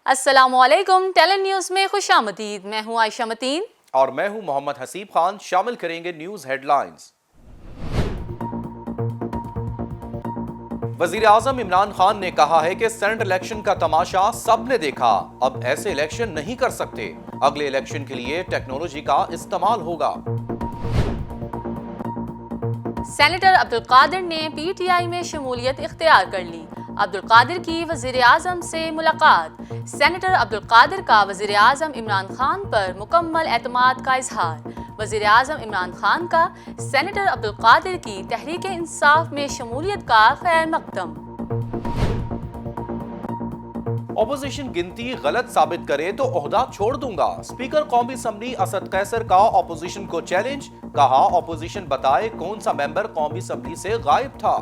अस्सलामुअलैकुम। Talon news में खुश आमदीद। मैं हूँ आयशा मतीन और मैं हूं मोहम्मद हसीब खान। शामिल करेंगे न्यूज हेडलाइंस। वजीर आजम इमरान खान ने कहा है कि सेनेट इलेक्शन का तमाशा सबने देखा, अब ऐसे इलेक्शन नहीं कर सकते। अगले इलेक्शन के लिए टेक्नोलॉजी का इस्तेमाल होगा। सेनेटर अब्दुल कादिर ने पीटीआई में शमूलियत इख्तियार कर ली। अब्दुल कादिर की वजीर आजम से मुलाकात। सेनेटर अब्दुल कादिर का वजीर आजम इमरान खान पर मुकम्मल एतमाद का इजहार। वजीर आजम इमरान खान का सेनेटर अब्दुल कादिर की तहरीक इंसाफ में शमूलियत का खैर मकदम। ऑपोजिशन गिनती गलत साबित करे तो ओहदा छोड़ दूंगा। स्पीकर कौमी असम्बली असद कैसर का ऑपोजिशन को चैलेंज। कहा, ऑपोजिशन बताए कौन सा मेंबर कौमी असम्बली से गायब था।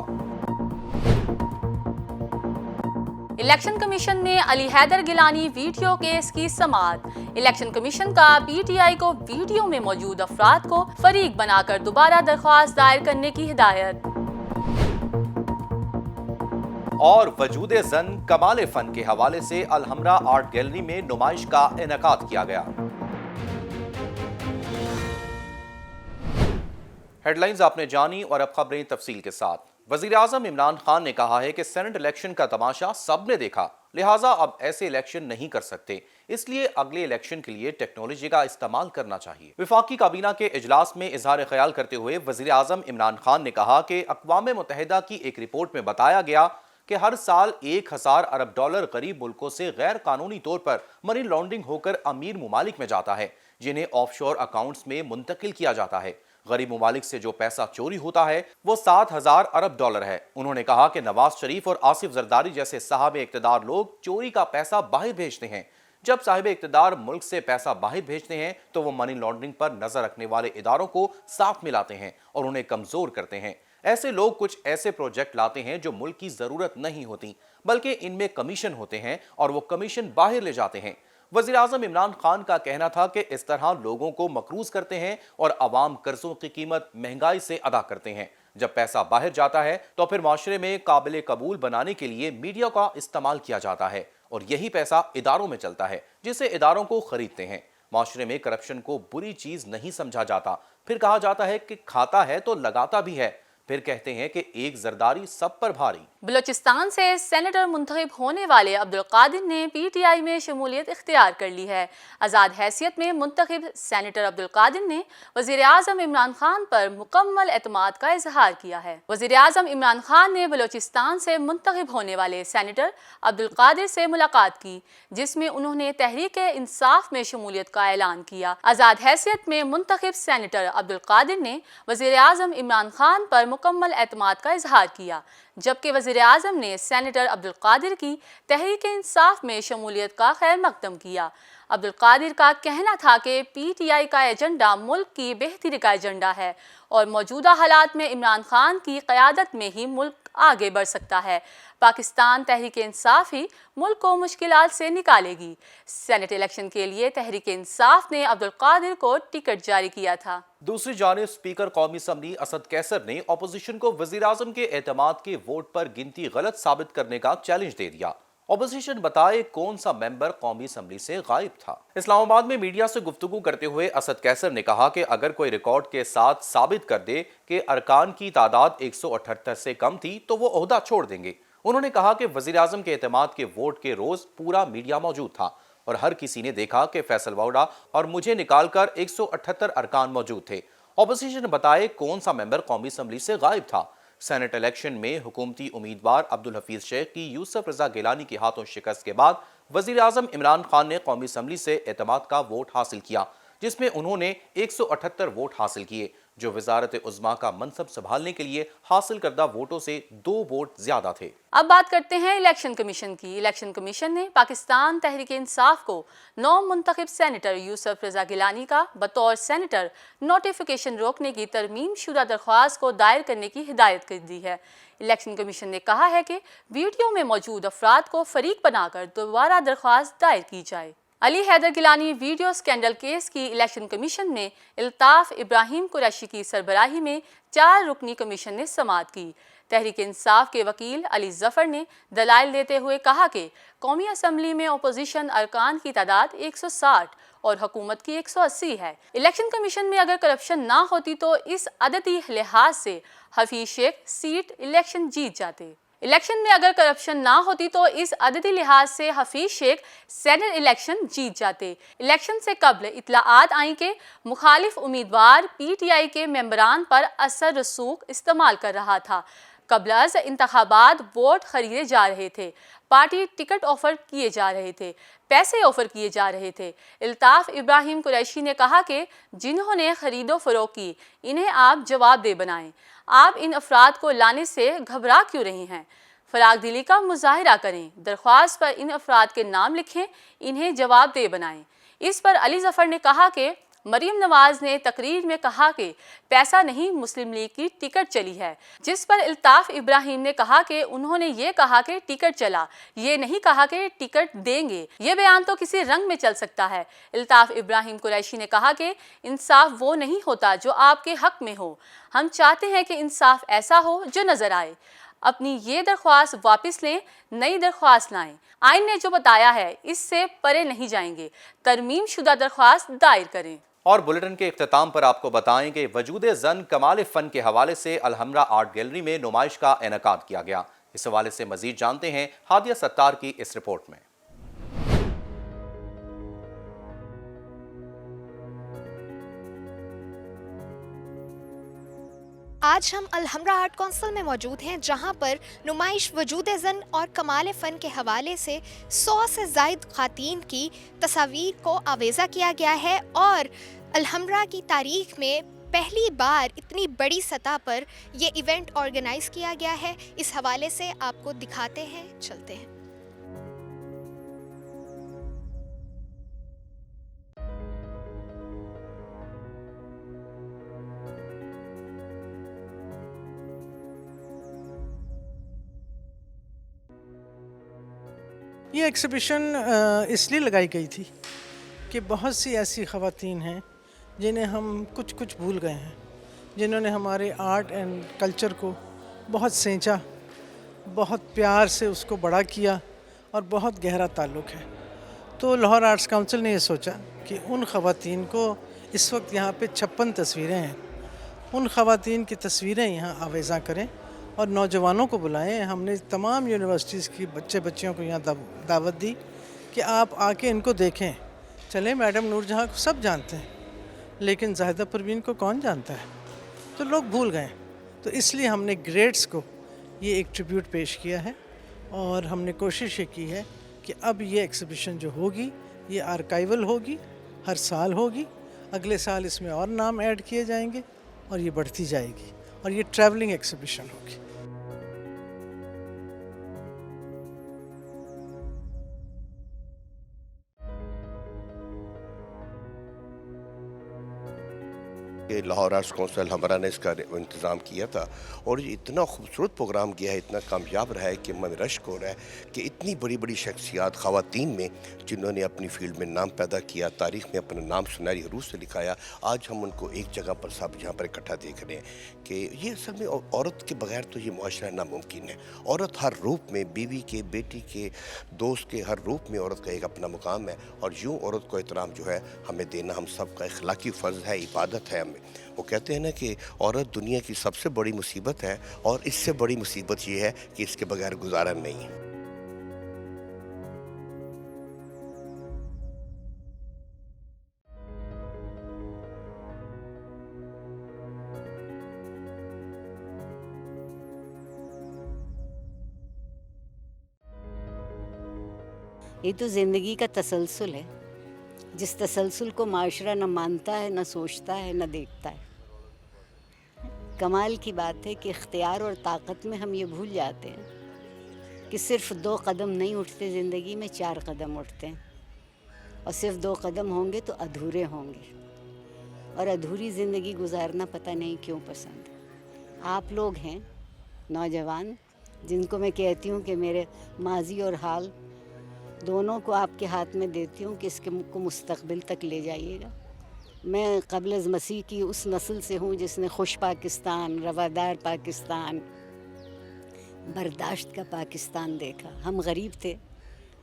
इलेक्शन कमीशन में अली हैदर गिलानी वीडियो केस की समाअत। इलेक्शन कमीशन का पीटीआई को वीडियो में मौजूद अफराद को फरीक बनाकर दोबारा दरख्वास्त दायर करने की हिदायत। और वजूदे जन कमाल फन के हवाले से अलहमरा आर्ट गैलरी में नुमाइश का इनेकाद किया गया। हेडलाइंस आपने जानी और अब खबरें तफसील के साथ। वजीर आजम इमरान खान ने कहा है कि सेनेट इलेक्शन का तमाशा सबने देखा, लिहाजा अब ऐसे इलेक्शन नहीं कर सकते, इसलिए अगले इलेक्शन के लिए टेक्नोलॉजी का इस्तेमाल करना चाहिए। विफाकी काबीना के इजलास में इजहार ख्याल करते हुए वजीर आजम इमरान खान ने कहा कि अक़वाम मुत्तहिदा की एक रिपोर्ट में बताया गया कि हर साल 1000 अरब डॉलर गरीब मुल्कों से गैर कानूनी तौर पर मनी लॉन्ड्रिंग होकर अमीर मुमालिक में जाता है, जिन्हें ऑफशोर अकाउंट्स में मुंतकिल किया जाता है। गरीब मुमालिक से जो पैसा चोरी होता है वो 7000 अरब डॉलर है। उन्होंने कहा कि नवाज शरीफ और आसिफ जरदारी जैसे साहब इक़्तिदार लोग चोरी का पैसा बाहर भेजते हैं। जब साहिब इक़्तिदार मुल्क से पैसा बाहर भेजते हैं तो वो मनी लॉन्ड्रिंग पर नजर रखने वाले इदारों को साथ मिलाते हैं और उन्हें कमजोर करते हैं। ऐसे लोग कुछ ऐसे प्रोजेक्ट लाते हैं जो मुल्क की जरूरत नहीं होती, बल्कि इनमें कमीशन होते हैं और वो कमीशन बाहर ले जाते हैं। वज़ीर आज़म इमरान खान का कहना था कि इस तरह लोगों को मकरूज करते हैं और अवाम कर्जों की कीमत महंगाई से अदा करते हैं। जब पैसा बाहर जाता है तो फिर माशरे में काबिल कबूल बनाने के लिए मीडिया का इस्तेमाल किया जाता है और यही पैसा इदारों में चलता है, जिसे इदारों को खरीदते हैं। माशरे में करप्शन को बुरी चीज नहीं समझा जाता, फिर कहा जाता है कि खाता है तो लगाता भी है, फिर कहते हैं कि एक जरदारी सब पर भारी। बलूचिस्तान से सेनेटर मुंतखब होने वाले अब्दुल कादिर ने पीटीआई में शमूलियत इख्तियार कर ली है। आज़ाद हैसियत में मुंतखब सेनेटर अब्दुल कादिर ने वज़ीर आज़म इमरान खान पर मुकम्मल एतमाद का इजहार किया है। वज़ीर आज़म इमरान खान ने बलूचिस्तान से मुंतखब होने वाले सेनेटर अब्दुल कादिर से मुलाकात की, जिसमें उन्होंने तहरीक इंसाफ में शमूलियत का ऐलान किया। आज़ाद हैसियत में मुंतखब सेनेटर अब्दुल कादिर ने वज़ीर आज़म इमरान खान पर मुकम्मल एतमाद का इजहार किया, जबकि वज़ीर आज़म ने सेनेटर अब्दुल कादिर की तहरीक इंसाफ में शमूलियत का खैर मकदम किया। अब्दुल कादिर का कहना था कि पीटीआई का एजेंडा मुल्क की बेहतरी का एजेंडा है और मौजूदा हालात में इमरान खान की क़यादत में ही मुल्क आगे बढ़ सकता है। पाकिस्तान तहरीक इंसाफ ही मुल्क को मुश्किलात से निकालेगी। सेनेट इलेक्शन के लिए तहरीक इंसाफ ने अब्दुल कादिर को टिकट जारी किया था। दूसरी जानिब स्पीकर कौमी असम्बली असद कैसर ने अपोजिशन को वज़ीर आज़म के एतमाद के वोट पर गिनती गलत साबित करने का चैलेंज दे दिया। अपोजिशन बताए कौन सा मेंबर कौमी असम्बली से गायब था। इस्लामाबाद में मीडिया से गुफ्तगू करते हुए असद कैसर ने कहा कि अगर कोई रिकॉर्ड के साथ साबित कर दे कि अरकान की तादाद 178 से कम थी तो वो ओहदा छोड़ देंगे। उन्होंने कहा कि वज़ीर आज़म के एतमाद के वोट के रोज पूरा मीडिया मौजूद था और हर किसी ने देखा कि फैसल वाउडा और मुझे निकालकर 178 अरकान मौजूद थे। अपोजिशन बताए कौन सा मेंबर कौमी असम्बली से गायब था। सेनेट इलेक्शन में हुकूमती उम्मीदवार अब्दुल हफीज शेख की यूसुफ रजा गिलानी के हाथों शिकस्त के बाद वज़ीर आज़म इमरान खान ने कौमी असम्बली से एतमाद का वोट हासिल किया, जिसमें उन्होंने 178 वोट हासिल किए, जो वजारत उज़्मा का मनसब संभालने के लिए हासिल करदा वोटों से 2 वोट ज्यादा थे। अब बात करते हैं इलेक्शन कमीशन की। इलेक्शन कमीशन ने पाकिस्तान तहरीक इंसाफ को 9 मुंतखब सेनेटर यूसुफ रजा गिलानी का बतौर सेनेटर नोटिफिकेशन रोकने की तरमीम शुदा दरख्वास्त को दायर करने की हिदायत कर दी है। इलेक्शन कमीशन ने कहा है कि वीडियो में मौजूद अफराद को फरीक बनाकर दोबारा दरख्वास्त दायर की जाए। Ali Haider Gilani video scandal case की इलेक्शन कमीशन में इल्ताफ इब्राहिम कुरैशी की सरबराही में 4 رکنی کمیشن نے سماعت کی۔ تحریک انصاف کے وکیل علی ظفر نے دلائل دیتے ہوئے کہا کہ قومی اسمبلی میں اپوزیشن ارکان کی تعداد 160 اور حکومت کی 180 ہے۔ الیکشن کمیشن میں اگر کرپشن نہ ہوتی تو اس عددی لحاظ سے حفیظ شیخ سیٹ الیکشن جیت جاتے۔ الیکشن میں اگر کرپشن نہ ہوتی تو اس عددی لحاظ سے حفیظ شیخ سینٹ الیکشن جیت جاتے۔ الیکشن سے قبل اطلاعات آئیں کہ مخالف امیدوار پی ٹی آئی کے ممبران پر اثر رسوخ استعمال کر رہا تھا۔ قبل از انتخابات ووٹ خریدے جا رہے تھے، پارٹی ٹکٹ آفر کیے جا رہے تھے، پیسے آفر کیے جا رہے تھے۔ الطاف ابراہیم قریشی نے کہا کہ جنہوں نے خرید و فروخت کی انہیں آپ جواب دہ بنائیں۔ آپ ان افراد کو لانے سے گھبرا کیوں رہی ہیں؟ فراغ دلی کا مظاہرہ کریں، درخواست پر ان افراد کے نام لکھیں، انہیں جواب دہ بنائیں۔ اس پر علی ظفر نے کہا کہ مریم نواز نے تقریر میں کہا کہ پیسہ نہیں مسلم لیگ کی ٹکٹ چلی ہے، جس پر الطاف ابراہیم نے کہا کہ انہوں نے یہ کہا کہ ٹکٹ چلا، یہ نہیں کہا کہ ٹکٹ دیں گے۔ یہ بیان تو کسی رنگ میں چل سکتا ہے۔ الطاف ابراہیم قریشی نے کہا کہ انصاف وہ نہیں ہوتا جو آپ کے حق میں ہو، ہم چاہتے ہیں کہ انصاف ایسا ہو جو نظر آئے۔ اپنی یہ درخواست واپس لیں، نئی درخواست لائیں۔ آئین نے جو بتایا ہے اس سے پرے نہیں جائیں گے، ترمیم شدہ درخواست دائر کریں۔ اور بلیٹن کے اختتام پر آپ کو بتائیں کہ وجود زن کمال فن کے حوالے سے الحمرا آرٹ گیلری میں نمائش کا انعقاد کیا گیا۔ اس حوالے سے مزید جانتے ہیں ہادیہ ستار کی اس رپورٹ میں۔ آج ہم الحمرا آرٹ کونسل میں موجود ہیں، جہاں پر نمائش وجود زن اور کمال فن کے حوالے سے 100 سے زائد خواتین کی تصاویر کو آویزہ کیا گیا ہے، اور الحمرا کی تاریخ میں پہلی بار اتنی بڑی سطح پر یہ ایونٹ آرگنائز کیا گیا ہے۔ اس حوالے سے آپ کو دکھاتے ہیں، چلتے ہیں۔ یہ ایکسیبیشن اس لیے لگائی گئی تھی کہ بہت سی ایسی خواتین ہیں جنہیں ہم کچھ بھول گئے ہیں، جنہوں نے ہمارے آرٹ اینڈ کلچر کو بہت سینچا، بہت پیار سے اس کو بڑا کیا اور بہت گہرا تعلق ہے۔ تو لاہور آرٹس کونسل نے یہ سوچا کہ ان خواتین کو، اس وقت یہاں پہ 56 تصویریں ہیں، ان خواتین کی تصویریں یہاں آویزاں کریں اور نوجوانوں کو بلائیں۔ ہم نے تمام یونیورسٹیز کی بچیوں کو یہاں دعوت دی کہ آپ آ کے ان کو دیکھیں۔ چلیں، میڈم نور جہاں کو سب جانتے ہیں، لیکن زاہدہ پروین کو کون جانتا ہے؟ تو لوگ بھول گئے۔ تو اس لیے ہم نے گریڈس کو یہ ایک ٹریبیوٹ پیش کیا ہے، اور ہم نے کوشش یہ کی ہے کہ اب یہ ایکسیبیشن جو ہوگی یہ آرکائیول ہوگی، ہر سال ہوگی، اگلے سال اس میں اور نام ایڈ کیے جائیں گے اور یہ بڑھتی جائے گی، اور یہ ٹریولنگ ایکسیبیشن ہوگی۔ لاہور آرٹس کونسل ہمارا نے اس کا انتظام کیا تھا، اور یہ اتنا خوبصورت پروگرام کیا ہے، اتنا کامیاب رہا ہے کہ من رشک ہو رہا ہے کہ اتنی بڑی بڑی شخصیات خواتین میں جنہوں نے اپنی فیلڈ میں نام پیدا کیا، تاریخ میں اپنا نام سنہری حروف سے لکھایا، آج ہم ان کو ایک جگہ پر سب جہاں پر اکٹھا دیکھ رہے ہیں کہ یہ اصل میں عورت کے بغیر تو یہ معاشرہ ناممکن ہے۔ عورت ہر روپ میں، بیوی کے، بیٹی کے، دوست کے، ہر روپ میں عورت کا ایک اپنا مقام ہے، اور یوں عورت کو احترام جو ہے ہمیں دینا ہم سب کا اخلاقی فرض ہے، عبادت ہے ہمیں۔ وہ کہتے ہیں نا کہ عورت دنیا کی سب سے بڑی مصیبت ہے، اور اس سے بڑی مصیبت یہ ہے کہ اس کے بغیر گزارا نہیں ہے۔ یہ تو زندگی کا تسلسل ہے، جس تسلسل کو معاشرہ نہ مانتا ہے، نہ سوچتا ہے، نہ دیکھتا ہے۔ کمال کی بات ہے کہ اختیار اور طاقت میں ہم یہ بھول جاتے ہیں کہ صرف 2 قدم نہیں اٹھتے زندگی میں، 4 قدم اٹھتے ہیں، اور صرف 2 قدم ہوں گے تو ادھورے ہوں گے، اور ادھوری زندگی گزارنا پتہ نہیں کیوں پسند ہے۔ آپ لوگ ہیں نوجوان، جن کو میں کہتی ہوں کہ میرے ماضی اور حال دونوں کو آپ کے ہاتھ میں دیتی ہوں کہ اس کو مستقبل تک لے جائیے گا، میں قبل از مسیح کی اس نسل سے ہوں جس نے خوش پاکستان، روادار پاکستان، برداشت کا پاکستان دیکھا. ہم غریب تھے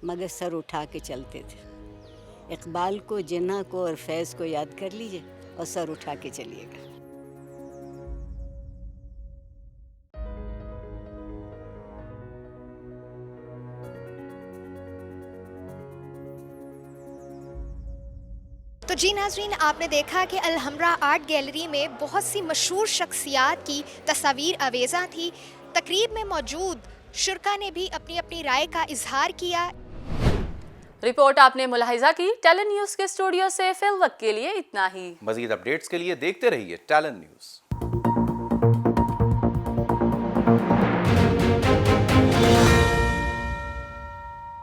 مگر سر اٹھا کے چلتے تھے. اقبال کو، جناح کو اور فیض کو یاد کر لیجئے اور سر اٹھا کے چلیے گا. تو جی ناظرین، آپ نے دیکھا کہ الحمرا آرٹ گیلری میں بہت سی مشہور شخصیات کی تصاویر آویزاں تھی. تقریب میں موجود شرکا نے بھی اپنی اپنی رائے کا اظہار کیا. رپورٹ آپ نے ملاحظہ کی. ٹیلن نیوز کے اسٹوڈیو سے فی الوقت کے لیے اتنا ہی. مزید اپڈیٹس کے لیے دیکھتے رہیے ٹیلن نیوز.